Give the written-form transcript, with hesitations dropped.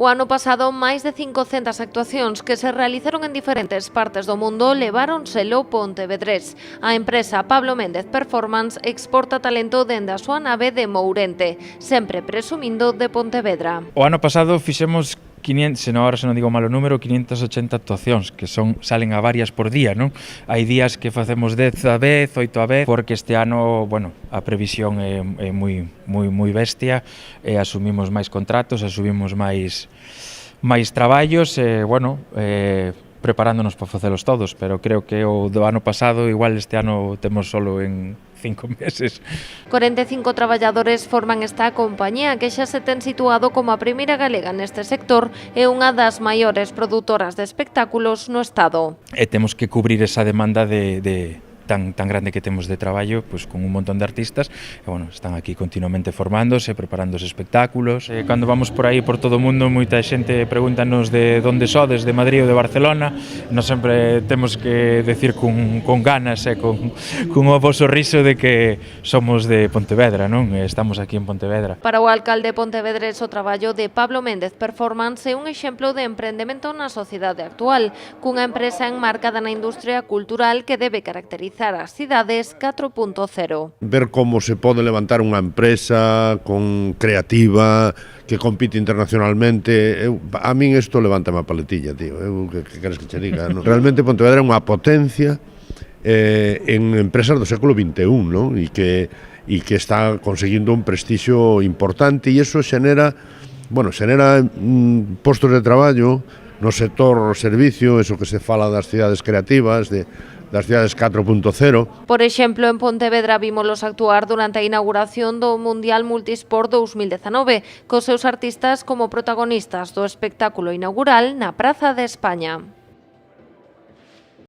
O ano pasado, máis de 500 actuacións que se realizaron en diferentes partes do mundo levaron selo Pontevedrés. A empresa Pablo Méndez Performance exporta talento dende a súa nave de Mourente, sempre presumindo de Pontevedra. O ano pasado fixemos 500, se non digo mal o número, 580 actuacións, que salen a varias por día, non? Hai días que facemos 10 a vez, 8 a vez, porque este ano, bueno, a previsión é moi bestia, e asumimos máis contratos, asumimos máis traballos, e, bueno, preparándonos para facelos todos, pero creo que o do ano pasado, igual este ano temos solo en 5 meses. 45 traballadores forman esta compañía que xa se ten situado como a primeira galega neste sector e unha das maiores produtoras de espectáculos no Estado. E temos que cubrir esa demanda tan grande que temos de traballo, pues, con un montón de artistas, e, bueno, están aquí continuamente formándose, preparando os espectáculos. Cando vamos por aí por todo o mundo, moita xente pregúntanos de onde sodes, de Madrid ou de Barcelona. Nós sempre temos que decir con ganas e con o bo sorriso de que somos de Pontevedra, non? Estamos aquí en Pontevedra. Para o alcalde pontevedrés, o traballo de Pablo Méndez Performance é un exemplo de emprendemento na sociedade actual, cunha empresa enmarcada na industria cultural que debe caracterizar as cidades 4.0. Ver como se pode levantar unha empresa con creativa, que compite internacionalmente, a min isto levántame a paletilla, tío. Que queres que che diga? No? Realmente Pontevedra é unha potencia en empresas do século XXI, non? E que está conseguindo un prestixio importante, e iso xenera postos de traballo no sector servicio, eso que se fala das cidades creativas, das cidades 4.0. Por exemplo, en Pontevedra vímolos actuar durante a inauguración do Mundial Multisport 2019, cos seus artistas como protagonistas do espectáculo inaugural na Praza de España.